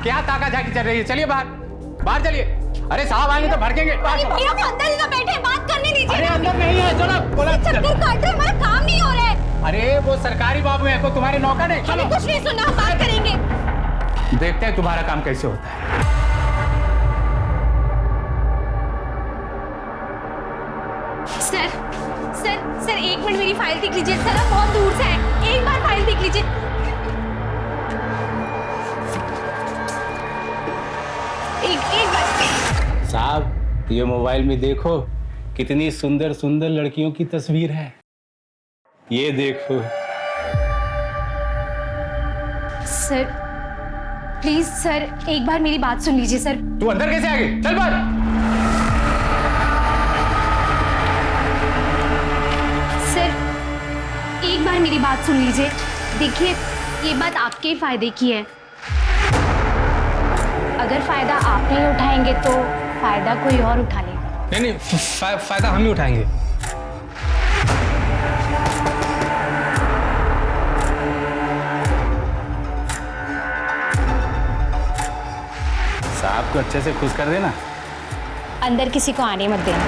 क्या ताका झाकी चल रही है? चलिए बाहर, बाहर चलिए। अरे साहब आएंगे तो भड़केंगे। भैया वो अंदर ही तो बैठे, बात करने दीजिए। अरे अंदर नहीं है, चलो बोला। चक्कर काट रहे, हमारा काम नहीं हो रहा है। अरे वो सरकारी बाबू है, कोई तुम्हारे नौकर नहीं। चलो कुछ नहीं सुनना, हम बात करेंगे। देखते हैं तुम्हारा काम कैसे होता है। सर सर सर 1 मिनट मेरी फाइल देख लीजिए। सर आप बहुत दूर से हैं, एक बार फाइल देख लीजिए। एक बार। साहब ये मोबाइल में देखो कितनी सुंदर सुंदर लड़कियों की तस्वीर है। ये देखो। सर प्लीज सर एक बार मेरी बात सुन लीजिए। सर तू अंदर कैसे आ गई? चल बाहर। सर एक बार मेरी बात सुन लीजिए। देखिए ये बात आपके फायदे की है। अगर फायदा आप नहीं उठाएंगे तो फायदा कोई और उठा लेगा। नहीं फायदा हम ही उठाएंगे। साहब को अच्छे से खुश कर देना। अंदर किसी को आने मत देना।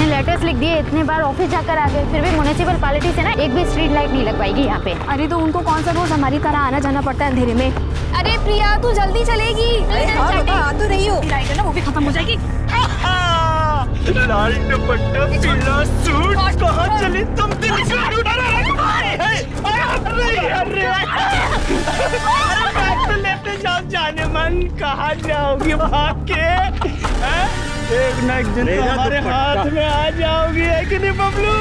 लेटर्स लिख दिए, इतने बार ऑफिस जाकर आ गए, फिर भी म्युनिसिपल पार्टी से ना एक भी स्ट्रीट लाइट नहीं लगवाएगी यहाँ पे। अरे तो उनको कौन सा रोज हमारी तरह आना जाना पड़ता है अंधेरे में। अरे प्रिया तू जल्दी चलेगी। आ तो रही हो। लाइट है ना वो भी खत्म हो जाएगी। लाल दुपट्टा पीला सूट कहाँ चली तुम? लेते जाओ जाने मन, कहाँ जाओगी भाग के? एक ना एक दिन तो हमारे हाथ में आ जाओगी, है कि नहीं बबलू?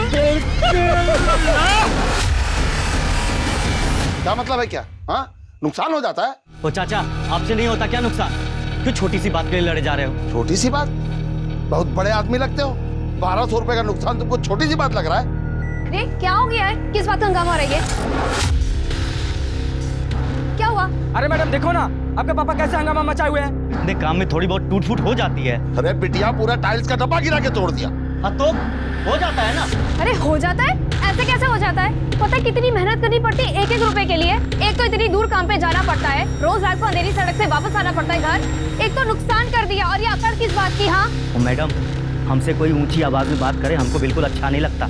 क्या मतलब है? क्या हाँ नुकसान हो जाता है? ओ चाचा आपसे नहीं होता क्या नुकसान? क्यों छोटी सी बात के लिए लड़े जा रहे हो? छोटी सी बात? बहुत बड़े आदमी लगते हो। 1200 रुपए का नुकसान तुमको छोटी सी बात लग रहा है? अरे क्या हो गया है? किस बात का हंगामा हो रहा है? क्या हुआ? अरे मैडम देखो ना आपके पापा कैसे हंगामा मचाए हुए हैं। अपने काम में थोड़ी बहुत टूट फूट हो जाती है। अरे बिटिया पूरा टाइल्स का डब्बा गिरा के तोड़ दिया। हाँ तो हो जाता है ना। अरे हो जाता है? ऐसे कैसे हो जाता है? पता है कितनी मेहनत करनी पड़ती है एक रुपए के लिए। एक तो इतनी दूर काम पे जाना पड़ता है, रोज रात को अंधेरी सड़क से वापस आना पड़ता है घर। एक तो नुकसान कर दिया और ये अकड़ किस बात की? हाँ मैडम हमसे कोई ऊंची आवाज में बात करे हमको बिल्कुल अच्छा नहीं लगता।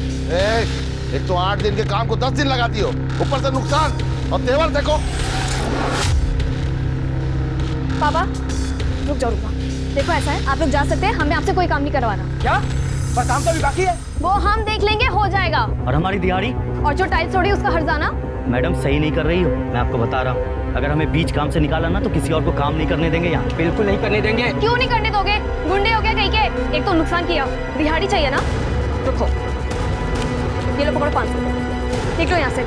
एक तो 8 दिन के काम को 10 दिन लगाती हो, ऊपर से नुकसान और तेवर देखो। पापा रुक जाओ, रुको। देखो ऐसा है आप लोग जा सकते हैं, हमें आपसे कोई काम नहीं करवाना। क्या? पर काम तो अभी बाकी है। वो हम देख लेंगे, हो जाएगा। और हमारी दिहाड़ी और जो टाइल्स तोड़ी उसका हर्जाना। मैडम सही नहीं कर रही हो, मैं आपको बता रहा हूँ। अगर हमें बीच काम से निकाला ना तो किसी और को काम नहीं करने देंगे यहाँ। बिल्कुल नहीं करने देंगे। क्यों नहीं करने दोगे? गुंडे हो गया कहीं के? एक तो नुकसान किया, दिहाड़ी चाहिए ना। रुको ये लो पकड़ो 500। निकलो यहाँ से,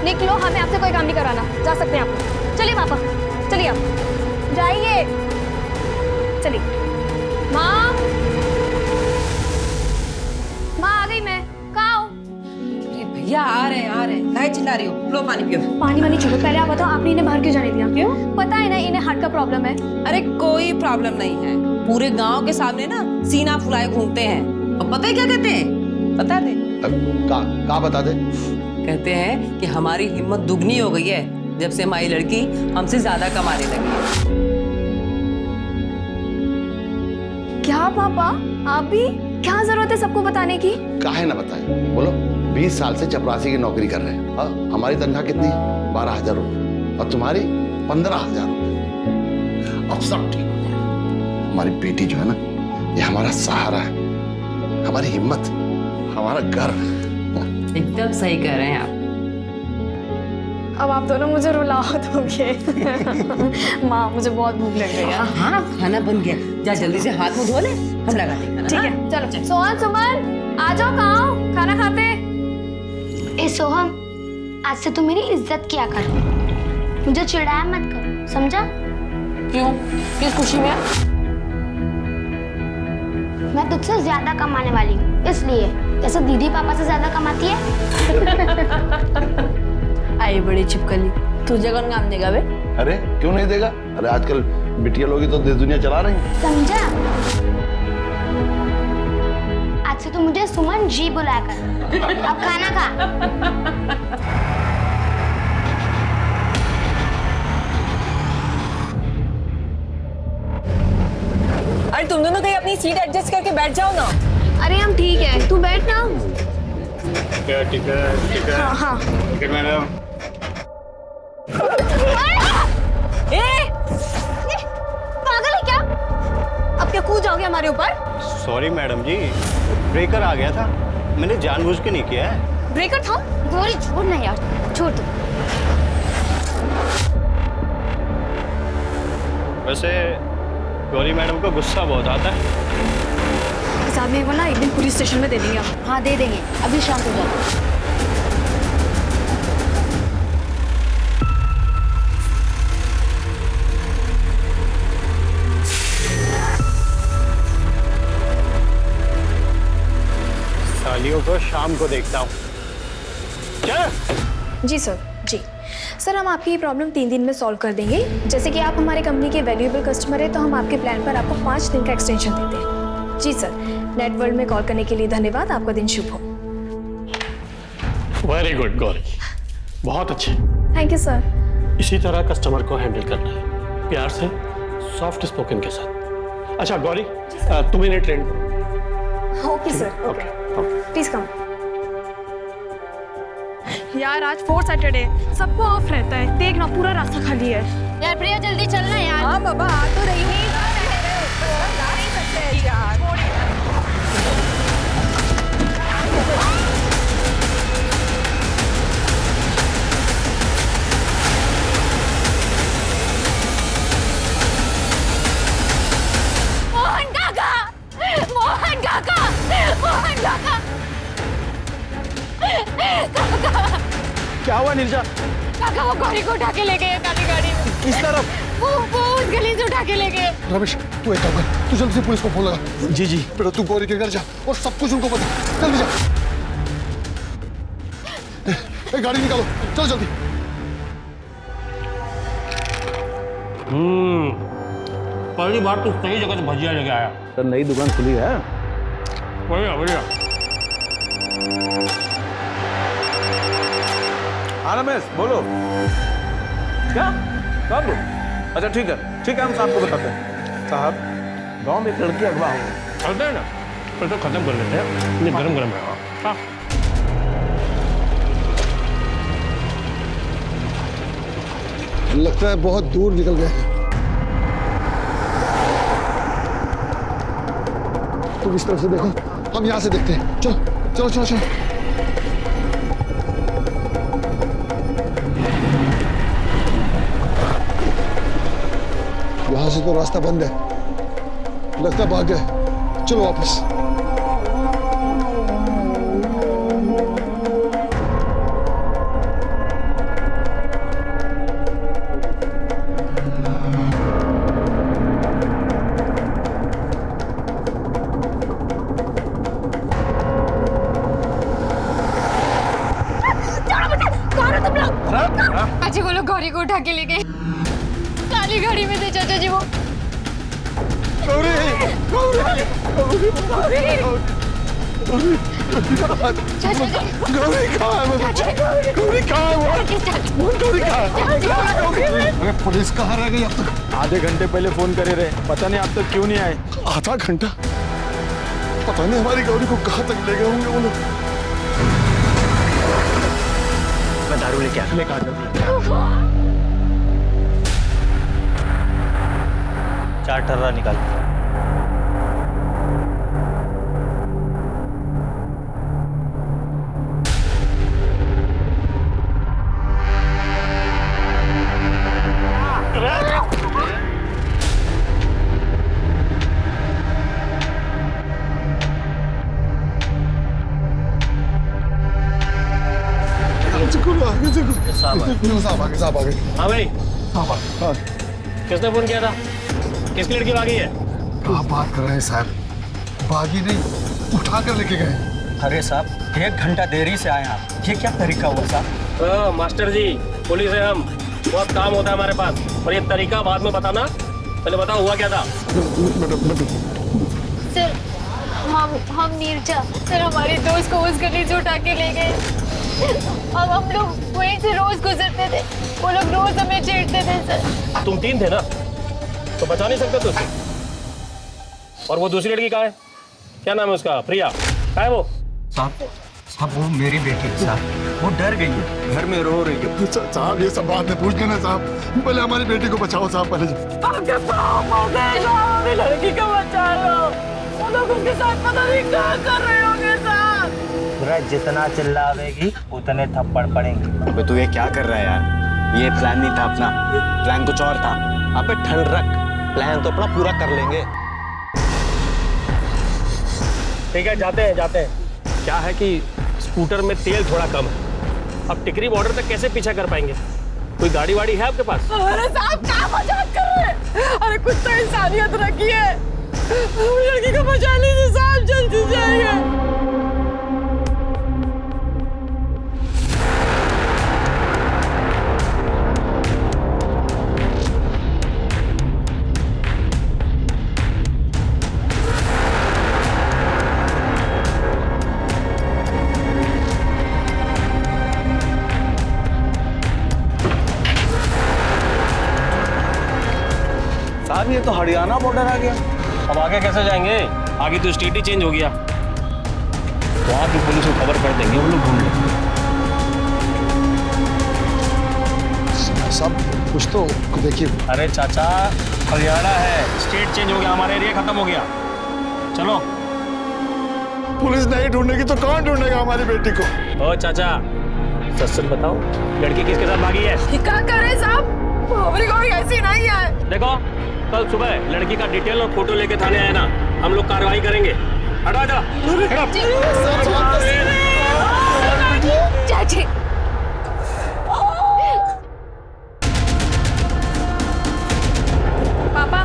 निकलो। हमें आपसे कोई काम नहीं कराना, जा सकते हैं आप। चलिए पापा, चलिए आप जाइए, चलिए। माँ आ गई मैं। कहाँ हो? भैया आ रहे हैं। काहे चिल्ला रही हो? लो पानी पियो। पानी वानी छोड़ो, पहले आप बताओ आपने इन्हें बाहर क्यों जाने दिया? क्यों? पता है ना इन्हें हार्ट का प्रॉब्लम है। अरे कोई प्रॉब्लम नहीं है, पूरे गांव के सामने ना सीना फुलाए घूमते हैं। और पता है क्या कहते हैं? बता दे। का बता दे? कहते हैं कि हमारी हिम्मत दुगनी हो गई है जब से हमारी लड़की हमसे ज्यादा कमाने लगी है। क्या पापा आप भी? क्या जरूरत है सबको बताने की? काहे ना बताए, बोलो। 20 साल से चपरासी की नौकरी कर रहे हैं। हाँ? हमारी तनख्वाह कितनी है? 12,000 रुपये और तुम्हारी 15,000 रुपये। अब सब ठीक हो गया। हमारी बेटी जो है ना, ये हमारा सहारा है, हमारी हिम्मत, हमारा गर्व। एकदम सही कह रहे हैं आप। अब आप दोनों मुझे रुला दोगे। माँ मुझे बहुत भूख लग गई है। हाँ खाना बन गया, जा जल्दी से हाथ मुंह धो ले, हम लगा देंगे। ठीक है चलो। सोहन सुमन आ जाओ, कहाँ हो? खाना खाते। ए सोहम, आज से तू मेरी इज्जत किया कर, मुझे चिढ़ाया मत कर, समझा? क्यों? किस खुशी में? मैं तुझसे ज्यादा कमाने वाली हूँ, इसलिए। जैसे दीदी पापा से ज्यादा कमाती है। आई बड़ी छिपकली, तुझे कौन काम देगा बे? अरे क्यों नहीं देगा? अरे आजकल बिटिया लोग ही तो देश दुनिया चला रही हैं। समझा? आज से तो मुझे सुमन जी बुलाया कर। अब खाना खा। अरे तुम दोनों कहीं अपनी सीट एडजस्ट करके बैठ जाओ ना। अरे हम ठीक है, तू बैठ ना। टिकट हाँ हाँ। Ticket madam. ए! पागल है क्या? अब क्या कूद जाओगे हमारे ऊपर? सॉरी मैडम जी, ब्रेकर आ गया था, मैंने जानबूझ के नहीं किया है। ब्रेकर था? गौरी छोड़ ना यार, छोड़ दो। वैसे गौरी मैडम को गुस्सा बहुत आता है। इस आदमी को ना एक दिन पुलिस स्टेशन में दे देंगे हम। हाँ दे देंगे, अभी शांत हो जाओ। सालियों को शाम को देखता हूँ। चल। जी सर, जी सर, हम आपकी ये प्रॉब्लम 3 दिन में सॉल्व कर देंगे। जैसे कि आप हमारे कंपनी के वैल्यूएबल कस्टमर है, तो हम आपके प्लान पर आपको 5 दिन का एक्सटेंशन देते हैं। जी सर, नेट वर्ल्ड में कॉल करने के लिए धन्यवाद। आपका दिन शुभ हो। वेरी गुड गौरी, बहुत अच्छे। Thank you sir. इसी तरह कस्टमर को हैंडल करना है, प्यार से, सॉफ्ट स्पोकन के साथ। अच्छा गौरी, तुम इन्हें ट्रेन करो। Okay sir, okay. Please come. यार आज 4th सैटरडे, सबको ऑफ रहता है। देखना पूरा रास्ता खाली है। यार प्रिया जल्दी चलना यार। हाँ बाबा आ तो रही हूँ। मोहन काका, मोहन काका, मोहन काका। क्या हुआ नीरजा? काका वो गौरी को उठा के ले गए काली गाड़ी में। किस तरफ? वो उस गली से उठा के ले गए। रमेश तू एक काम कर, तू जल्दी से पुलिस को फोन लगा। जी जी। बेटा तू गौरी के घर जा और सब कुछ उनको बता। जल्दी जा। गाड़ी निकालो, चल जल्दी। पहली बार तू सही जगह से भजिया लेके आया। सर नई दुकान खुली है। बढ़िया बढ़िया। हाँ रमेश बोलो। क्या कब? अच्छा ठीक है हम साहब को बताते हैं। साहब गांव में एक लड़की अगवा हो गई। चलते हैं ना, फिर तो खत्म कर लेते हैं। ये गरम गरम है। हाँ। लगता है बहुत दूर निकल गए हैं। तुम इस तरफ से देखो, हम यहाँ से देखते हैं। चलो चलो चलो चलो। यहाँ से तो रास्ता बंद है, लगता है भाग गए। चलो वापस। चाची को लोग गौरी को उठा के ले गए। काली गाड़ी में थे चाचा जी वो। गौरी गौरी गौरी गौरी गौरी कहाँ है? गौरी कहाँ है? गौरी कहाँ है? अरे पुलिस कहाँ रह गई अब तक? आधे घंटे पहले फोन करे रहे, पता नहीं अब तक क्यों नहीं आए। आधा घंटा? पता नहीं हमारी गौरी को कहाँ तक ले गए होंगे वो लोग। मैं दारू लेके आ जल्दी। 4 टर्रा निकाल। साहब आगे। हाँ भाई, हाँ। किसने फोन किया था? किसकी लड़की भागी है? क्या बात कर रहे हैं साहब? भागी नहीं, उठा कर लेके गए। अरे साहब 1 घंटा देरी से आए आप, ये क्या तरीका हुआ साहब? मास्टर जी, पुलिस है हम, बहुत काम होता है हमारे पास, और ये तरीका बाद में बताना। पहले बताओ हुआ क्या था? सर हम नीरजा सर हमारे दोस्त को उस गली से उठा के ले गए। अब हम लोग वहीं से रोज गुजरते थे, वो लोग रोज हमें छेड़ते थे सर। तुम 3 थे ना, तो बचा नहीं सकते तुझे। और वो दूसरी लड़की कहाँ है? क्या नाम है उसका? प्रिया। कहाँ है वो? साहब वो मेरी बेटी है साहब, वो डर गई है, घर में रो रही है। साहब ये सब बात में पूछ लेना साहब, पहले हमारी बेटी को बचाओ साहब, पहले लड़की को बचा लो, वो लोग उनके साथ पता नहीं क्या कर रहे होंगे साहब। जितना चिल्लावेगी उतने थप्पड़ पड़ेंगे। अबे तू ये क्या कर रहा है यार? ये प्लान नहीं था अपना, प्लान कुछ और था। अबे ठंड रख, प्लान तो अपना पूरा कर लेंगे। ठीक है, जाते हैं। क्या है कि स्कूटर में तेल थोड़ा कम है, अब टिकरी बॉर्डर तक कैसे पीछा कर पाएंगे? कोई गाड़ी वाड़ी है आपके पास? अरे साहब क्या मजाक कर रहे हैं? अरे कुछ तो इंसानियत रखी है, लड़की को बचा लीजिए साहब, जल्दी जाइए। साहब ये तो हरियाणा बॉर्डर आ गया। अब आगे कैसे जाएंगे? आगे तो स्टेट ही चेंज हो गया, वहां की पुलिस को खबर कर देंगे, वो लोग ढूंढ लेंगे। सब कुछ तो देखिए। अरे चाचा, हरियाणा है, स्टेट चेंज हो गया, हमारा एरिया खत्म हो गया। चलो। पुलिस नहीं ढूंढेगी तो कौन ढूंढेगा हमारी बेटी को? ओ चाचा, सच बताओ, लड़की किसके साथ भागी है? क्या करे साहब, हमारी कोई ऐसी नहीं है। देखो, कल सुबह लड़की का डिटेल और फोटो लेके थाने आए ना, हम लोग कार्रवाई करेंगे। हटा जा। चाची पापा,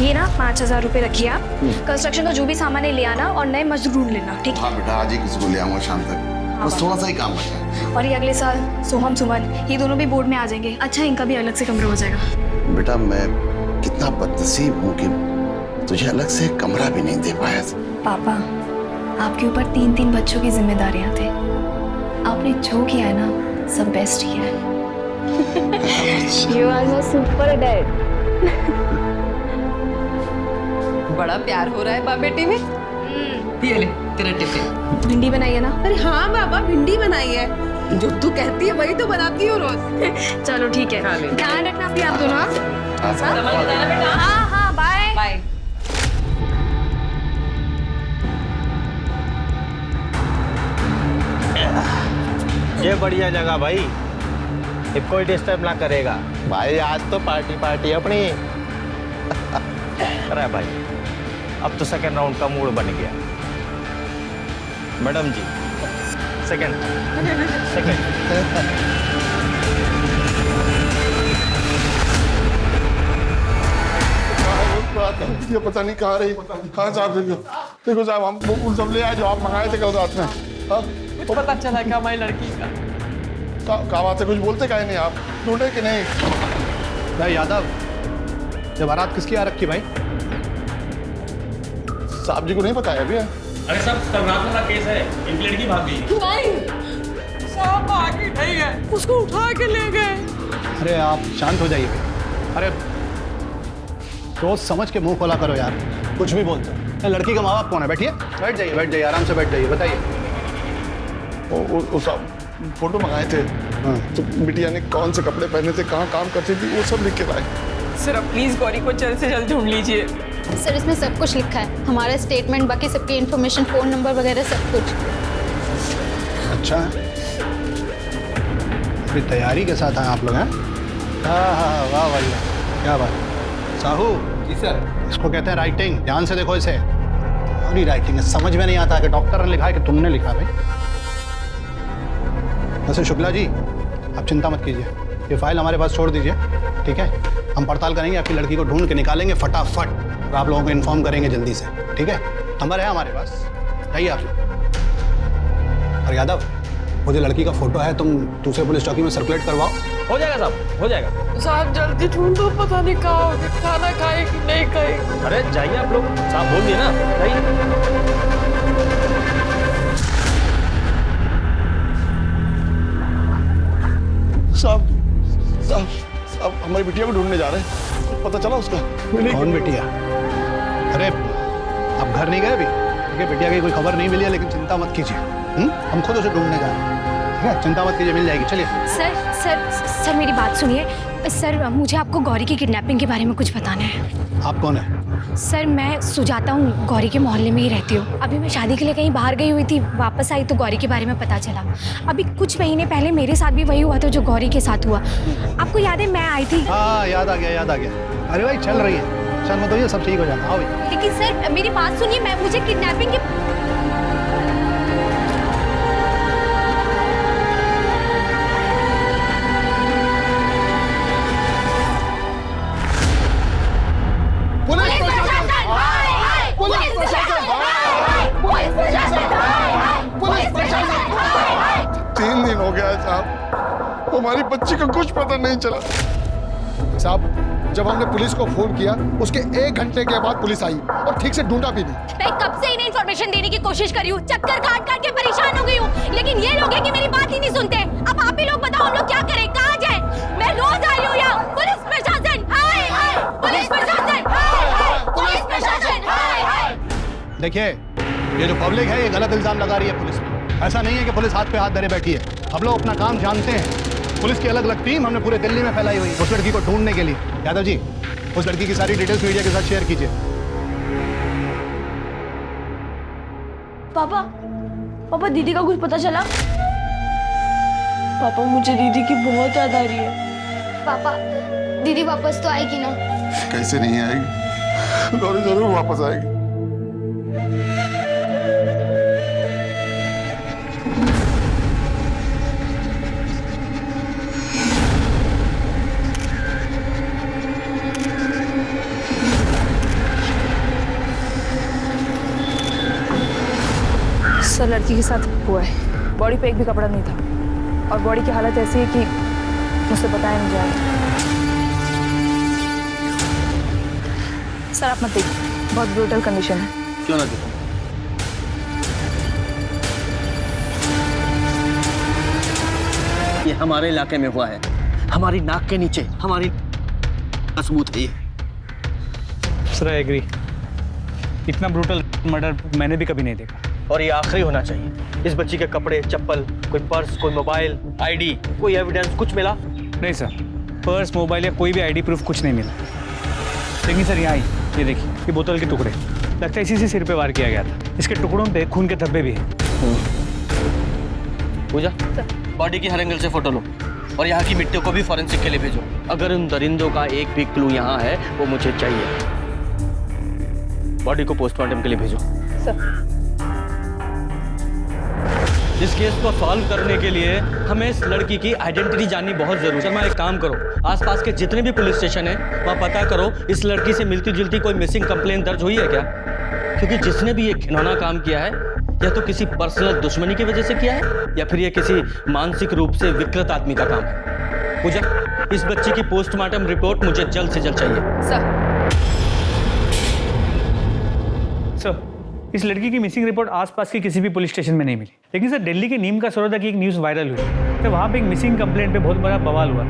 ये ना 5,000 रुपए रखिए आप। कंस्ट्रक्शन का जो भी सामान है ले आना और नए मजदूर ढूंढ लेना, ठीक है? हाँ बेटा, आज ही किसी को ले आऊंगा शाम तक, बस थोड़ा सा ही काम बचा है। और ये अगले साल सोहम सुमन ये दोनों भी बोर्ड में आ जाएंगे। अच्छा, इनका भी अलग से कमरा हो जाएगा। बेटा मैं कितना बदनसीब हूँ कि तुझे अलग से कमरा भी नहीं दे पाया। पापा, आपके ऊपर 3 बच्चों की जिम्मेदारियां थे, आपने जो किया है ना सब बेस्ट किया है। You are so super dad. बड़ा प्यार हो रहा है बाप बेटी में। ये ले तेरा टिफिन। भिंडी बनाई है ना? अरे हाँ बाबा, भिंडी बनाई है, जो तू कहती है वही तो बनाती हो रोज। चलो ठीक है, ध्यान रखना अपनी आप दोनों। बेटा। हाँ, बाय बाय। ये बढ़िया जगह भाई, ये कोई डिस्टर्ब ना करेगा भाई। आज तो पार्टी अपनी। अरे भाई, अब तो सेकंड राउंड का मूड बन गया। मैडम जी, सेकंड। ये पता नहीं कहाँ रही, कहाँ साहब? देखो साहब, हम वो सब ले आए जो आप मंगाए थे कल रात में। हाँ, कुछ पता चला क्या हमारी लड़की का? क्या बात है, कुछ बोलते काहे नहीं आप? ढूंढे कि नहीं? भाई यादव, ये बारात किसकी आ रखी भाई? साहब जी को नहीं बताया अभी? अरे सब कल रात वाला केस है, एक लड़की भाग गई। नहीं साहब, भागी नहीं है, उसको उठा के ले गए। अरे आप शांत हो जाइए। अरे सोच समझ के मुंह खोला करो यार, कुछ भी बोलते हो। लड़की का माँ बाप कौन है? बैठिए, बैठ जाइए, आराम से बैठ जाइए। बताइए। वो सब फोटो मंगाए थे, तो बिटिया ने कौन से कपड़े पहने थे, कहाँ काम करती थी, वो सब लिख के लाए। सर अब प्लीज गौरी को जल्द से जल्द ढूंढ लीजिए। सर इसमें सब कुछ लिखा है, हमारा स्टेटमेंट, बाकी सबकी इन्फॉर्मेशन, फोन नंबर वगैरह सब कुछ। अच्छा, फिर तैयारी के साथ आए आप लोग हैं? हाँ, वाह भाई, क्या बात। साहू जी सर। इसको कहते हैं राइटिंग, ध्यान से देखो इसे। अभी राइटिंग है, समझ में नहीं आता कि डॉक्टर ने लिखा है कि तुमने लिखा भाई। वैसे शुक्ला जी, आप चिंता मत कीजिए, ये फाइल हमारे पास छोड़ दीजिए, ठीक है? हम पड़ताल करेंगे, आपकी लड़की को ढूंढ के निकालेंगे फटाफट, और आप लोगों को इन्फॉर्म करेंगे जल्दी से, ठीक है? नंबर है हमारे पास, जाइए आप। और यादव, वो जो लड़की का फोटो है तुम दूसरे पुलिस चौकी में सर्कुलेट करवाओ। हो जाएगा साहब, हो जाएगा। साहब जल्दी ढूंढो, पता नहीं कहाँ होगी, खाना खाए कि नहीं खाए। अरे जाइए आप लोग, साहब बोल दिए ना, जाइए। साहब साहब साहब हमारी बिटिया को ढूंढने जा रहे हैं, पता चला उसका? कौन बिटिया? अरे आप घर नहीं गए अभी? ठीक है, बिटिया की कोई खबर नहीं मिली है, लेकिन चिंता मत कीजिए, हम खुद उसे ढूंढने जा रहे हैं। ठीक है, चिंता मत कीजिए, मिल जाएगी। चलिए। सर सर सर मेरी बात सुनिए। सर मुझे आपको गौरी की किडनैपिंग के बारे में कुछ बताना है। आप कौन है? सर मैं सुजाता हूँ, गौरी के मोहल्ले में ही रहती हूँ। अभी मैं शादी के लिए कहीं बाहर गई हुई थी, वापस आई तो गौरी के बारे में पता चला। अभी कुछ महीने पहले मेरे साथ भी वही हुआ था जो गौरी के साथ हुआ। आपको याद है मैं आई थी? हाँ याद आ गया, याद आ गया। अरे भाई चल रही है, चल मत होइए, सब ठीक हो जाना। आओ भाई। लेकिन सर मेरी बात सुनिए, मैं मुझे किडनैपिंग के हो गया है साहब, हमारी बच्ची का कुछ पता नहीं चला। साहब जब हमने पुलिस को फोन किया उसके 1 घंटे के बाद पुलिस आई और ठीक से ढूंढा भी नहीं। मैं कब से इन्हें इन्फॉर्मेशन देने की कोशिश कर रही हूँ, चक्कर काट काट के परेशान हो गई हूँ, लेकिन ये लोग हैं कि मेरी बात ही नहीं सुनते। अब आप ही लोग बताओ हम लोग क्या करें, कहाँ जाएं? मैं रोज आ रही हूँ यहाँ। पुलिस प्रशासन हाय हाय, पुलिस प्रशासन हाय हाय, पुलिस प्रशासन हाय हाय। देखिए ये जो पब्लिक है ये गलत इल्जाम लगा रही है पुलिस पे। ऐसा नहीं है कि पुलिस हाथ पे हाथ धरे बैठी है, हम लोग अपना काम जानते हैं। पुलिस की अलग अलग टीम हमने पूरे दिल्ली में फैलाई हुई है उस लड़की को ढूंढने के लिए। यादव जी उस लड़की की सारी डिटेल्स मीडिया के साथ शेयर कीजिए। पापा पापा दीदी का कुछ पता चला? पापा मुझे दीदी की बहुत याद आ रही है। पापा दीदी वापस तो आएगी ना? कैसे नहीं आएगी, गौरी जरूर वापस आएगी। सर लड़की के साथ हुआ है, बॉडी पे एक भी कपड़ा नहीं था और बॉडी की हालत ऐसी है कि मुझसे बताया नहीं जा रहा। सर आप मत देखिए, बहुत ब्रूटल कंडीशन है। क्यों ना देखो? ये हमारे इलाके में हुआ है, हमारी नाक के नीचे, हमारी सबूत है ये। सर आई एग्री, इतना ब्रूटल मर्डर मैंने भी कभी नहीं देखा। और ये आखिरी होना चाहिए। इस बच्ची के कपड़े, चप्पल, कोई पर्स, कोई मोबाइल, आईडी, कोई एविडेंस कुछ मिला? नहीं सर, पर्स, मोबाइल या कोई भी आईडी प्रूफ कुछ नहीं मिला। लेकिन सर यहाँ ये देखिए, ये बोतल के टुकड़े, लगता है इसी से सिर पे वार किया गया था। इसके टुकड़ों पे खून के धब्बे भी हैं। पूजा बॉडी की हर एंगल से फोटो लो और यहाँ की मिट्टियों को भी फॉरेंसिक के लिए भेजो। अगर उन दरिंदों का एक भी क्लू यहाँ है वो मुझे चाहिए। बॉडी को पोस्टमार्टम के लिए भेजो। सर इस केस को सॉल्व करने के लिए हमें इस लड़की की आइडेंटिटी जाननी बहुत जरूरी है। एक काम करो, आसपास के जितने भी पुलिस स्टेशन हैं वहाँ पता करो इस लड़की से मिलती जुलती कोई मिसिंग कंप्लेंट दर्ज हुई है क्या? क्योंकि जिसने भी ये घिनौना काम किया है या तो किसी पर्सनल दुश्मनी की वजह से किया है या फिर ये किसी मानसिक रूप से विकृत आदमी का काम है। पूजा इस बच्ची की पोस्टमार्टम रिपोर्ट मुझे जल्द से जल्द चाहिए। सर इस लड़की की मिसिंग रिपोर्ट आसपास के किसी भी पुलिस स्टेशन में नहीं मिली, लेकिन सर दिल्ली के नीम का सरोदा की एक न्यूज़ वायरल हुई तो वहाँ पे एक मिसिंग कंप्लेंट पे बहुत बड़ा बवाल हुआ,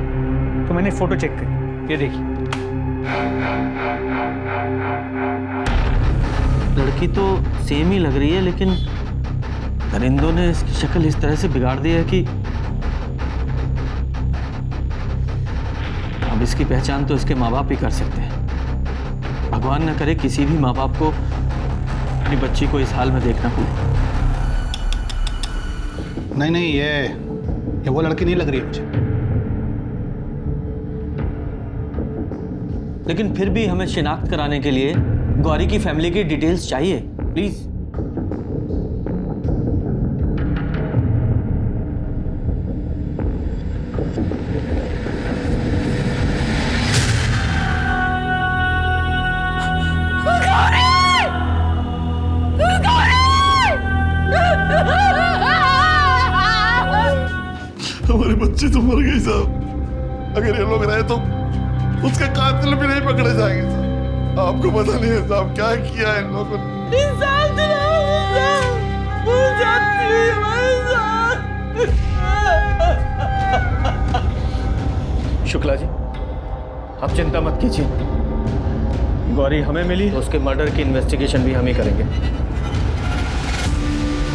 तो मैंने फोटो चेक करी। ये देखिए, लड़की तो सेम ही लग रही है, लेकिन दरिंदों ने इसकी शक्ल इस तरह से बिगाड़ दी है कि अब इसकी पहचान तो इसके माँ बाप ही कर सकते हैं। भगवान न करे किसी भी माँ बाप को अपनी बच्ची को इस हाल में देखना पड़े। नहीं ये वो लड़की नहीं लग रही है मुझे। लेकिन फिर भी हमें शिनाख्त कराने के लिए गौरी की फैमिली की डिटेल्स चाहिए, प्लीज। बच्ची तो मर गई साहब। अगर ये लोग रहे तो उसके कातिल भी नहीं पकड़े जाएंगे साहब। आपको पता नहीं है साहब क्या किया है इन लोगों ने। शुक्ला जी, आप चिंता मत कीजिए। गौरी हमें मिली तो उसके मर्डर की इन्वेस्टिगेशन भी हम ही करेंगे।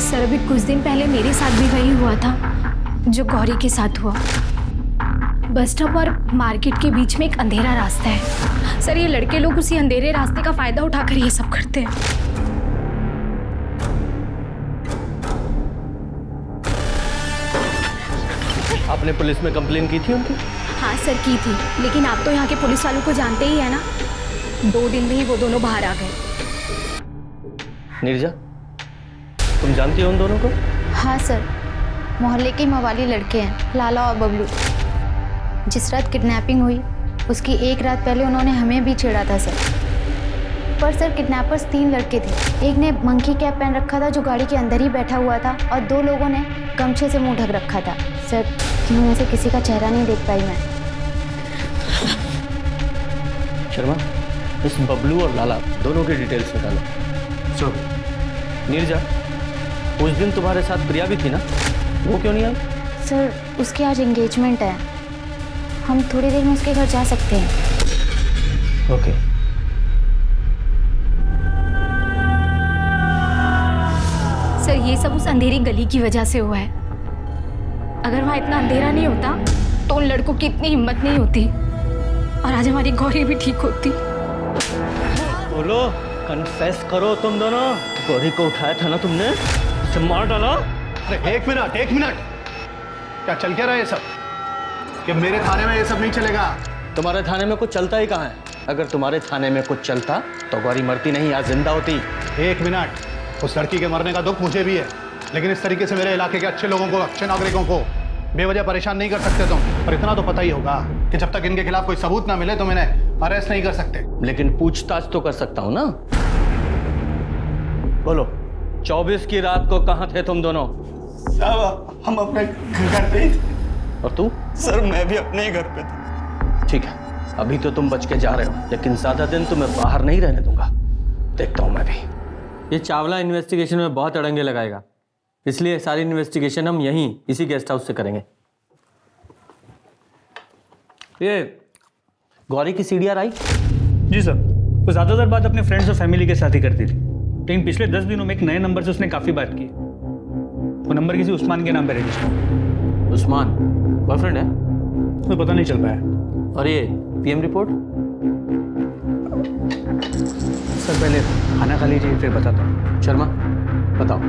सर अभी कुछ दिन पहले मेरे साथ भी वही हुआ था जो गौरी के साथ हुआ। बस स्टॉप और मार्केट के बीच में एक अंधेरा रास्ता है। सर ये लड़के लोग उसी अंधेरे रास्ते का फायदा उठाकर ये सब करते हैं। आपने पुलिस में कंप्लेन की थी उनकी? हाँ सर की थी, लेकिन आप तो यहाँ के पुलिस वालों को जानते ही है ना। 2 दिन में ही वो दोनों बाहर आ गए। नीरजा, तुम जानती हो उन दोनों को? हाँ सर, मोहल्ले के मवाली लड़के हैं, लाला और बबलू। जिस रात किडनैपिंग हुई उसकी 1 रात पहले उन्होंने हमें भी छेड़ा था सर। पर सर किडनैपर्स 3 लड़के थे। एक ने मंकी कैप पहन रखा था जो गाड़ी के अंदर ही बैठा हुआ था, और 2 लोगों ने गमछे से मुंह ढक रखा था। सर इनमें से किसी का चेहरा नहीं देख पाई मैं। शर्मा, इस बबलू और लाला दोनों की डिटेल्स निकालो। सो नीरजा, उस दिन तुम्हारे साथ प्रिया भी थी ना, वो क्यों नहीं आई? सर उसकी आज एंगेजमेंट है, हम थोड़ी देर में उसके घर जा सकते हैं। ओके। सर ये सब उस अंधेरी गली की वजह से हुआ है। अगर वहाँ इतना अंधेरा नहीं होता तो उन लड़कों की इतनी हिम्मत नहीं होती और आज हमारी गौरी भी ठीक होती। बोलो, कन्फेस करो तुम दोनों। गौरी को उठाया था ना तुमने, उसे मार डाला। अरे एक मिनट, क्या चल क्या रहा है ये सब? कि मेरे थाने में ये सब नहीं चलेगा। तुम्हारे थाने में कुछ चलता ही कहाँ है? अगर तुम्हारे थाने में कुछ चलता तो गौरी मरती नहीं, आज जिंदा होती। 1 मिनट, उस लड़की के मरने का दुख मुझे भी है, लेकिन इस तरीके से मेरे इलाके के अच्छे लोगों को, अच्छे नागरिकों को बेवजह परेशान नहीं कर सकते तुम। और इतना तो पता ही होगा कि जब तक इनके खिलाफ कोई सबूत ना मिले तो इन्हें अरेस्ट नहीं कर सकते। लेकिन पूछताछ तो कर सकता हूं ना। बोलो, 24 की रात को कहाँ थे तुम दोनों? साहब हम अपने घर पे ही थे। और तू? सर मैं भी अपने ही घर पे था। ठीक है, अभी तो तुम बच के जा रहे हो, लेकिन ज्यादा दिन तुम्हें बाहर नहीं रहने दूंगा। देखता हूं मैं भी। ये चावला इन्वेस्टिगेशन में बहुत अड़ंगे लगाएगा, इसलिए सारी इन्वेस्टिगेशन हम यहीं इसी गेस्ट हाउस से करेंगे। ये गौरी की सीडीआर आई? जी सर, वो ज़्यादातर बात अपने फ्रेंड्स और फैमिली के साथ ही करती थी, लेकिन पिछले 10 दिनों में एक नए नंबर से उसने काफ़ी बात की। वो नंबर किसी उस्मान के नाम पर रजिस्टर। उस्मान बॉयफ्रेंड है? तो पता नहीं चल पाया। और ये पीएम रिपोर्ट? सर पहले खाना खा लीजिए फिर बताता हूँ। शर्मा बताओ।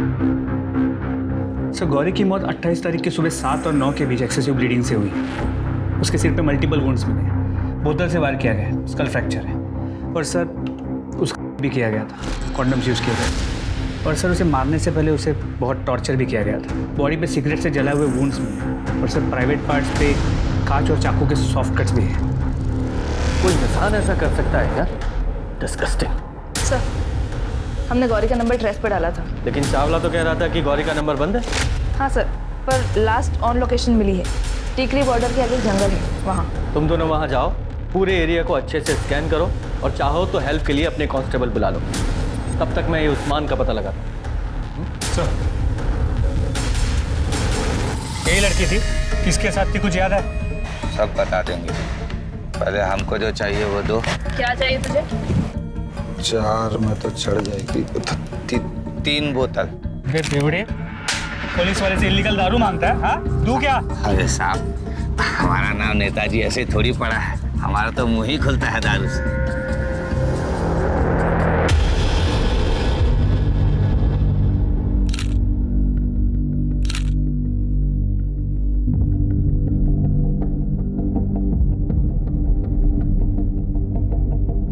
सर गौरी की मौत 28 तारीख की सुबह 7 और 9 के बीच एक्सेसिव ब्लीडिंग से हुई। उसके सिर पे मल्टीपल वुंड्स मिले, बोतल से वार किया गया, स्कल फ्रैक्चर है। और सर उसका भी किया गया था, कॉन्डम्स यूज़ किए गए। और सर उसे मारने से पहले उसे बहुत टॉर्चर भी किया गया था। बॉडी पे सिगरेट से जलाए हुए वुंड्स मिले, और सर प्राइवेट पार्ट्स पे कांच और चाकू के सॉफ्ट कट्स भी हैं। कोई इंसान ऐसा कर सकता है क्या? डिस्गस्टिंग। सर हमने गौरी का नंबर ट्रेस पर डाला था, लेकिन चावला तो कह रहा था कि गौरी का नंबर बंद है। हाँ सर, पर लास्ट ऑन लोकेशन मिली है, टीकरी बॉर्डर के आगे जंगल है वहाँ। तुम दोनों वहाँ जाओ, पूरे एरिया को अच्छे से स्कैन करो, और चाहो तो हेल्प के लिए अपने कांस्टेबल बुला लो। तब तक मैं ये उस्मान का पता लगाता हूँ। सर यही लड़की थी, किसके साथ थी कुछ याद है? सब बता देंगे, पहले हमको जो चाहिए वो दो। क्या चाहिए तुझे? 4 में तो चढ़ जाएगी। 3 बोतल। पुलिस वाले से इलीगल दारू मांगता है? हाँ तू क्या? अरे साहब, हमारा नाम नेताजी ऐसे थोड़ी पड़ा है, हमारा तो मुंह ही खुलता है दारू से।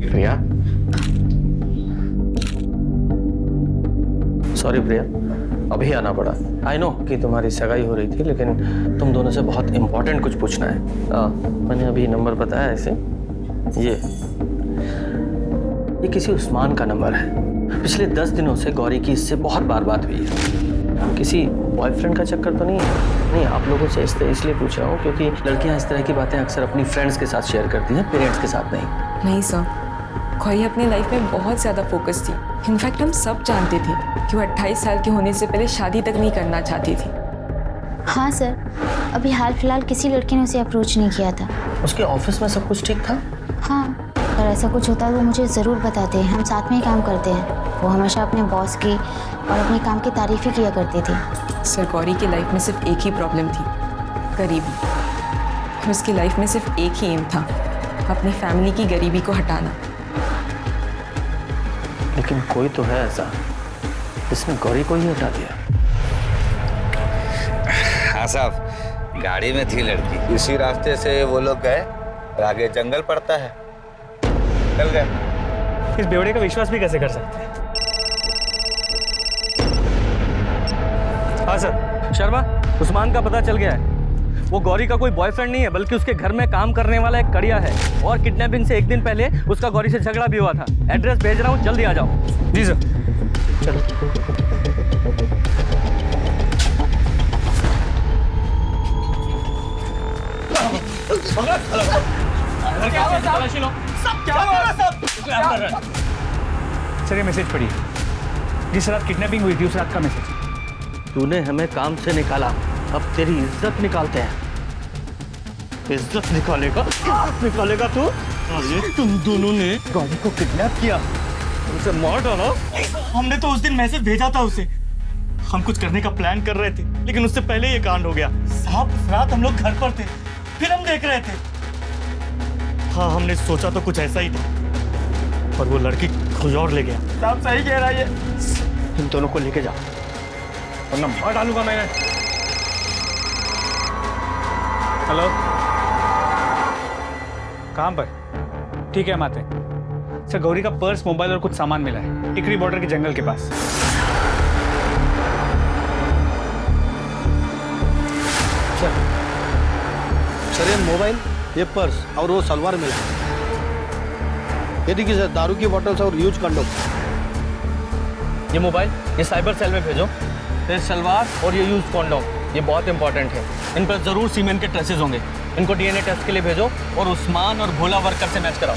प्रिया, सॉरी प्रिया, अभी आना पड़ा। आई नो कि तुम्हारी सगाई हो रही थी, लेकिन तुम दोनों से बहुत इंपॉर्टेंट कुछ पूछना है। मैंने अभी नंबर बताया ऐसे, ये किसी उस्मान का नंबर है। पिछले 10 दिनों से गौरी की इससे बहुत बार बात हुई है। किसी बॉयफ्रेंड का चक्कर तो नहीं है? नहीं, आप लोगों से इसलिए पूछ रहा हूँ क्योंकि लड़कियाँ इस तरह की बातें अक्सर अपनी फ्रेंड्स के साथ शेयर करती हैं, पेरेंट्स के साथ नहीं। नहीं सर, गौरी अपनी लाइफ में बहुत ज़्यादा फोकस थी। इनफैक्ट हम सब जानते थे कि वो 28 साल के होने से पहले शादी तक नहीं करना चाहती थी। हाँ सर, अभी हाल फिलहाल किसी लड़के ने उसे अप्रोच नहीं किया था। उसके ऑफिस में सब कुछ ठीक था? हाँ, अगर ऐसा कुछ होता तो वो मुझे ज़रूर बताते हैं। हम साथ में ही काम करते हैं। वो हमेशा अपने बॉस की और अपने काम की तारीफ ही किया करती थी। सर, गौरी की लाइफ में सिर्फ एक ही प्रॉब्लम थी, गरीबी। और उसकी लाइफ में सिर्फ एक ही एम था, अपनी फैमिली की गरीबी को हटाना। लेकिन कोई तो है ऐसा जिसने गौरी को ही हटा दिया। हाँ साहब, गाड़ी में थी लड़की, इसी रास्ते से वो लोग गए और आगे जंगल पड़ता है, चल गए। इस बेवड़े का विश्वास भी कैसे कर सकते हैं? हाँ सर, शर्मा, उस्मान का पता चल गया है। वो गौरी का कोई बॉयफ्रेंड नहीं है, बल्कि उसके घर में काम करने वाला एक कड़िया है। और किडनैपिंग से एक दिन पहले उसका गौरी से झगड़ा भी हुआ था। एड्रेस भेज रहा हूँ, जल्दी आ जाओ। जी सर। चलो। सर, ये मैसेज पढ़िए। जिस रात किडनैपिंग हुई थी उस रात का मैसेज। तूने हमें काम से निकाला, अब तेरी इज्जत निकालते हैं। इज्जत निकालेगा तू? अरे तुम दोनों ने गौरी को किडनैप किया, उसे मार डाला। हमने तो उस दिन मैसेज भेजा था उसे। हम कुछ करने का प्लान कर रहे थे, लेकिन उससे पहले ये कांड हो गया। साहब, उस रात हम लोग घर पर थे, फिल्म देख रहे थे। हाँ, हमने सोचा तो कुछ ऐसा ही था, पर वो लड़की कुछ और ले गया। साहब सही कह रहा है। इन दोनों को लेके जाओ, वरना मार डालूंगा मैंने। हेलो, कहाँ पर? ठीक है, हम आते हैं। सर, गौरी का पर्स, मोबाइल और कुछ सामान मिला है टिकरी बॉर्डर के जंगल के पास। सर, ये मोबाइल, ये पर्स और वो सलवार मिला। ये देखिए सर, दारू की बोतल्स और यूज कंडोम। ये मोबाइल, ये साइबर सेल में भेजो। फिर सलवार और ये यूज कॉन्डोम, ये बहुत इंपॉर्टेंट है। इन पर जरूर सीमेंट के ट्रेसेस होंगे। इनको डीएनए टेस्ट के लिए भेजो और उस्मान और भोला वर्कर से मैच कराओ।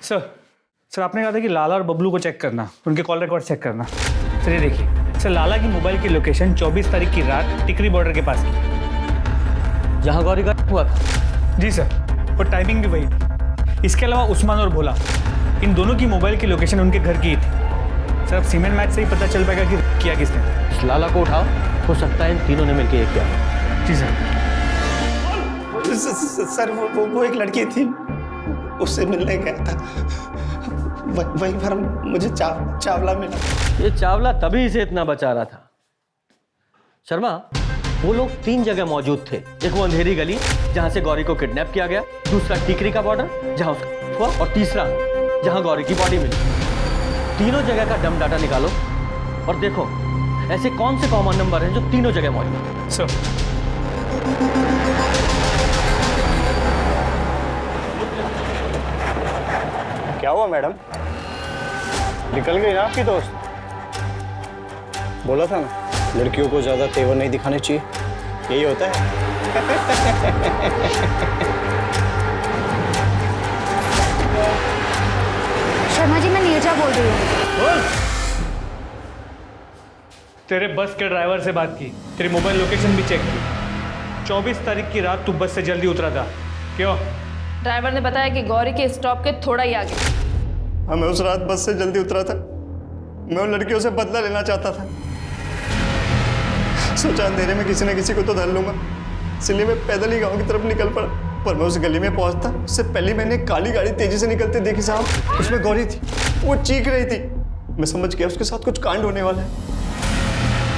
सर, आपने कहा था कि लाला और बबलू को चेक करना, उनके कॉल रिकॉर्ड चेक करना। सर, ये देखिए। सर, लाला की मोबाइल की लोकेशन 24 तारीख की रात टिकरी बॉर्डर के पास की, जहाँ गौरी का हुआ था। जी सर, और टाइमिंग भी वही थी। इसके अलावा उस्मान और भोला, इन दोनों की मोबाइल की लोकेशन उनके घर की ही थी। सर, अब सीमेंट मैच से ही पता चल पाएगा कि किया किसने। इस लाला को उठाओ, हो सकता है इन तीनों ने मिलकर ये किया। जी सर। सर, वो एक लड़की थी, उससे मिलने गया था। वहीं पर मुझे चावला मिला। ये चावला तभी इसे इतना बचा रहा था। शर्मा, वो लोग 3 जगह मौजूद थे। एक वो अंधेरी गली जहां से गौरी को किडनैप किया गया, दूसरा टिकरी का बॉर्डर जहां उसका हुआ, और तीसरा जहां गौरी की बॉडी मिली। तीनों जगह का डम डाटा निकालो और देखो ऐसे कौन से कॉमन नंबर हैं जो तीनों जगह मौजूद हैं। सर, क्या हुआ मैडम? निकल गई ना आपकी दोस्त? बोला था ना, लड़कियों को ज्यादा तेवर नहीं दिखाने चाहिए, यही होता है। शर्मा जी, मैं नीरजा बोल रही हूँ। तेरे बस के ड्राइवर से बात की, तेरी मोबाइल लोकेशन भी चेक की। 24 तारीख की रात तू बस से जल्दी उतरा था, क्यों? ड्राइवर ने बताया कि गौरी के स्टॉप के थोड़ा ही आगे। हाँ, मैं उस रात बस से जल्दी उतरा था। मैं उन लड़कियों से बदला लेना चाहता था। सोचा अंधेरे में किसी न किसी को तो धर लूंगा, इसलिए मैं पैदल ही गांव की तरफ निकल पड़ा। पर मैं उस गली में पहुंचता उससे पहले मैंने काली गाड़ी तेजी से निकलते देखी साहब। उसमें गौरी थी, वो चीख रही थी। मैं समझ गया उसके साथ कुछ कांड होने वाला है।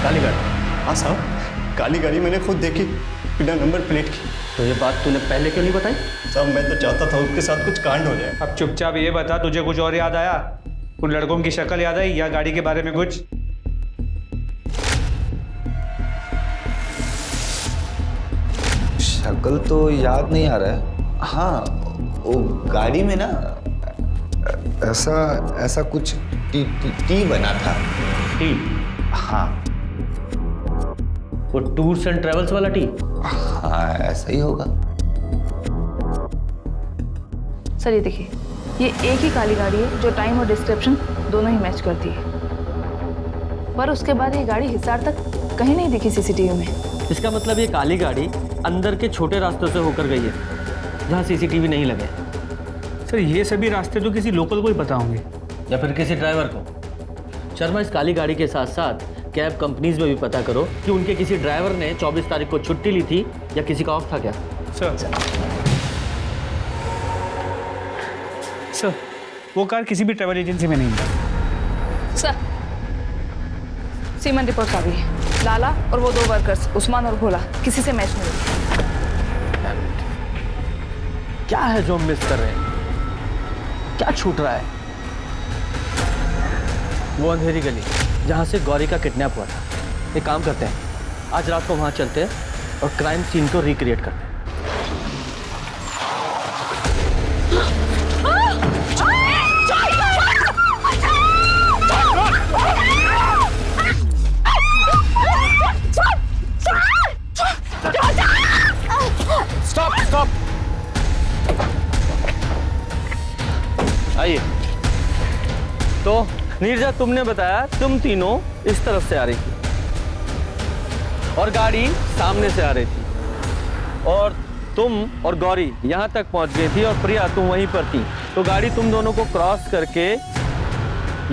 काली गाड़ी? हाँ साहब, काली गाड़ी मैंने खुद देखी, बिना नंबर प्लेट की। तो ये बात तूने पहले क्यों नहीं बताई? साहब, मैं तो चाहता था उसके साथ कुछ कांड हो जाए। अब चुपचाप ये बता, तुझे कुछ और याद आया? उन लड़कों की शक्ल याद आई या गाड़ी के बारे में कुछ? शक्ल तो याद नहीं आ रहा है। हाँ, वो गाड़ी में ना ऐसा कुछ टी बना था। टी? हाँ। वो टूर्स एंड ट्रेवल्स वाला टी? हाँ, ऐसा ही होगा। सर ये देखिए, ये एक ही काली गाड़ी है जो टाइम और डिस्क्रिप्शन दोनों ही मैच करती है, पर उसके बाद ये गाड़ी हिसार तक कहीं नहीं दिखी सीसीटीवी में। इसका मतलब ये काली गाड़ी अंदर के छोटे रास्तों से होकर गई है जहाँ सीसीटीवी नहीं लगे। सर ये सभी रास्ते तो किसी लोकल को ही पता होंगे या फिर किसी ड्राइवर को। शर्मा, इस काली गाड़ी के साथ साथ कैब कंपनीज में भी पता करो कि उनके किसी ड्राइवर ने 24 तारीख को छुट्टी ली थी या किसी का ऑफ था क्या। सर वो कार किसी भी ट्रैवल एजेंसी में नहीं मिला। सर सीमन रिपोर्ट आ गई है। लाला और वो 2 वर्कर्स उस्मान और भोला किसी से मैच नहीं हुई। क्या है जो हम मिस कर रहे हैं? क्या छूट रहा है? वो अंधेरी गली जहाँ से गौरी का किडनैप हुआ था। एक काम करते हैं, आज रात को वहाँ चलते हैं और क्राइम सीन को रिक्रिएट करते हैं। स्टॉप स्टॉप, आइए। तो नीरजा, तुमने बताया तुम तीनों इस तरफ से आ रही थी और गाड़ी सामने से आ रही थी, और तुम और गौरी यहाँ तक पहुँच गई थी और प्रिया तुम वहीं पर थी। तो गाड़ी तुम दोनों को क्रॉस करके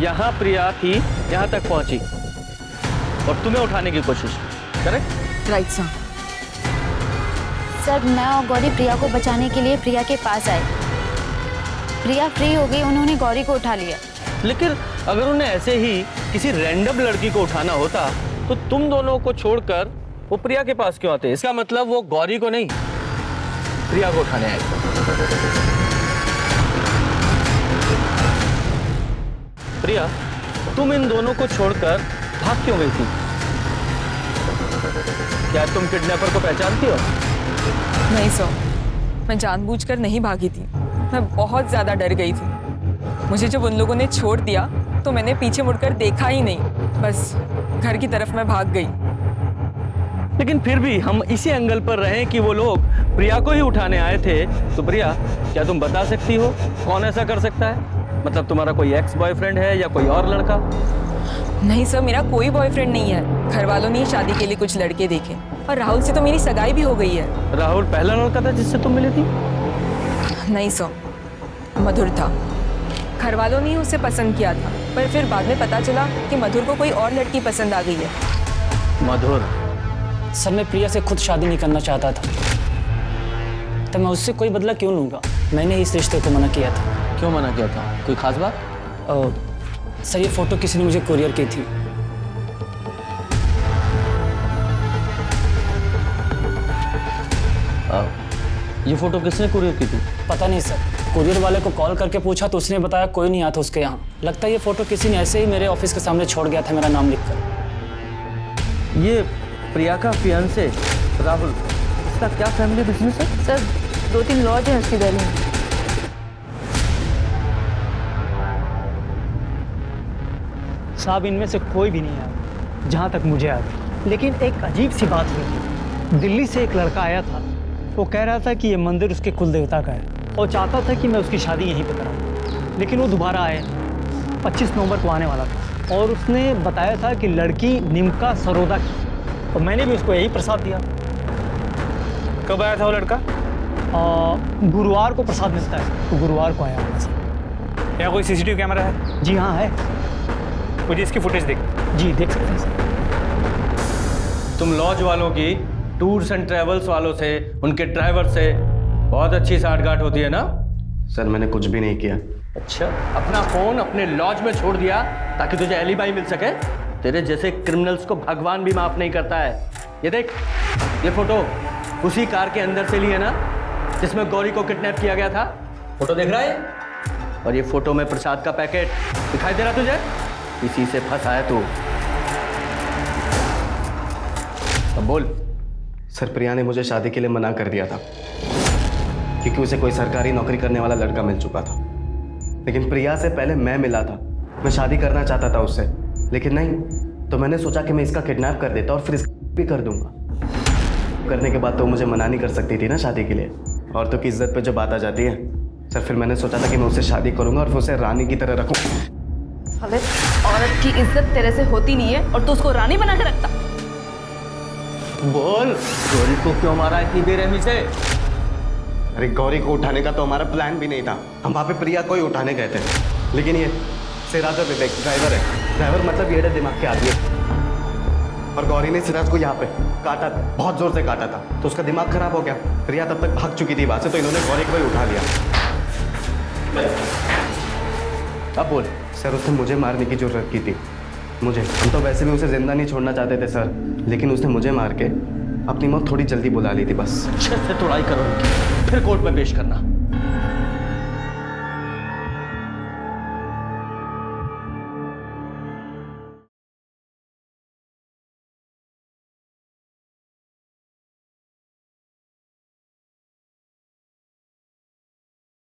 यहाँ प्रिया थी, यहाँ तक पहुँची और तुम्हें उठाने की कोशिश। करेक्ट? Right sir. सर मैं और गौरी प्रिया को बचाने के लिए प्रिया के पास आए। प्रिया फ्री हो गई, उन्होंने गौरी को उठा लिया। लेकिन अगर उन्हें ऐसे ही किसी रैंडम लड़की को उठाना होता तो तुम दोनों को छोड़कर वो प्रिया के पास क्यों आते? इसका मतलब वो गौरी को नहीं, प्रिया को उठाने आए थे। प्रिया, तुम इन दोनों को छोड़कर भाग क्यों गई थी? क्या तुम किडनैपर को पहचानती हो? नहीं सर, मैं जानबूझकर नहीं भागी थी। मैं बहुत ज़्यादा डर गई थी। मुझे जब उन लोगों ने छोड़ दिया तो मैंने पीछे मुड़कर देखा ही नहीं, बस घर की तरफ मैं भाग गई। लेकिन फिर भी हम इसी एंगल पर रहे कि वो लोग प्रिया को ही उठाने आए थे। तो प्रिया, क्या तुम बता सकती हो कौन ऐसा कर सकता है? मतलब तुम्हारा कोई एक्स बॉयफ्रेंड है या कोई और लड़का? नहीं सर, मेरा कोई बॉयफ्रेंड नहीं है। घर वालों ने शादी के लिए कुछ लड़के देखे और राहुल से तो मेरी सगाई भी हो गई है। राहुल पहला लड़का था जिससे तुम मिली थी? नहीं सर, मधुर था। घर वालों ने उसे पसंद किया था, पर फिर बाद में पता चला कि मधुर को कोई और लड़की पसंद आ गई है। मधुर? सर मैं प्रिया से खुद शादी नहीं करना चाहता था, तो मैं उससे कोई बदला क्यों लूँगा? मैंने इस रिश्ते को मना किया था। क्यों मना किया था? कोई खास बात? सर ये फ़ोटो किसी ने मुझे कुरियर की थी। ये फोटो किसने कुरियर की थी? पता नहीं सर, कुरियर वाले को कॉल करके पूछा तो उसने बताया कोई नहीं आता उसके यहाँ। लगता है ये फोटो किसी ने ऐसे ही मेरे ऑफिस के सामने छोड़ गया था, मेरा नाम लिखकर। ये प्रिया का फियांसे राहुल, इसका क्या फैमिली बिजनेस है? सर 2-3 लॉज है उसकी दिल्ली में। साहब इनमें से कोई भी नहीं आया जहाँ तक मुझे याद है। लेकिन एक अजीब सी बात हुई थी। दिल्ली से एक लड़का आया था, वो कह रहा था कि ये मंदिर उसके कुल देवता का है और चाहता था कि मैं उसकी शादी यहीं पे कराऊं। लेकिन वो दोबारा आए, 25 नवंबर को आने वाला था और उसने बताया था कि लड़की निमका सरोदा की, और मैंने भी उसको यही प्रसाद दिया। कब आया था वो लड़का? गुरुवार को प्रसाद मिलता है, तो गुरुवार को आया होगा सर। यहाँ कोई सीसीटीवी कैमरा है? जी हाँ है। मुझे इसकी फुटेज देख। जी देख सकते हैं सर। तुम लॉज वालों की टूर्स एंड ट्रेवल्स वालों से, उनके ड्राइवर से बहुत अच्छी साठगांठ होती है ना? सर मैंने कुछ भी नहीं किया। अच्छा, अपना फोन अपने लॉज में छोड़ दिया ताकि तुझे एलिबाई मिल सके? तेरे जैसे क्रिमिनल्स को भगवान भी माफ नहीं करता है। ये देख, ये फोटो उसी कार के अंदर से ली है ना जिसमें गौरी को किडनैप किया गया था? फोटो देख रहा है? और ये फोटो में प्रसाद का पैकेट दिखाई दे रहा तुझे? इसी से फंसा है तू। अब बोल। सर प्रिया ने मुझे शादी के लिए मना कर दिया था क्योंकि उसे कोई सरकारी नौकरी करने वाला लड़का मिल चुका था। लेकिन प्रिया से पहले मैं मिला था। मैं शादी करना चाहता था उससे, लेकिन नहीं, तो मैंने सोचा कि मैं इसका किडनैप कर देता और फिर इसका भी कर दूंगा। करने के बाद तो मुझे मना नहीं कर सकती थी ना शादी के लिए। औरतों की इज्जत पे जो बात आ जाती है सर, फिर मैंने सोचा था कि मैं उससे शादी करूंगा और फिर उसे रानी की तरह रखूँ। साले, औरत की इज्जत तेरे से होती नहीं है और तू उसको रानी बना के रखता। बोल, गौरी को क्यों मारा इतनी बेरहमी से? अरे गौरी को उठाने का तो हमारा प्लान भी नहीं था। हम वहाँ पे प्रिया को ही उठाने गए थे, लेकिन ये सिराज और विवेक ड्राइवर है। ड्राइवर मतलब येड़े दिमाग के आदमी। और गौरी ने सिराज को यहाँ पे काटा था, बहुत जोर से काटा था, तो उसका दिमाग खराब हो गया। प्रिया तब तक भाग चुकी थी वहाँ से, तो इन्होंने गौरी को ही उठा लिया। अब बोल सर, उसने मुझे मारने की जरूरत की थी। मुझे, हम तो वैसे भी उसे जिंदा नहीं छोड़ना चाहते थे सर, लेकिन उसने मुझे मार के अपनी मौत थोड़ी जल्दी बुला ली थी बस। अच्छे से तोड़ाई करो उनकी, फिर कोर्ट में पेश करना।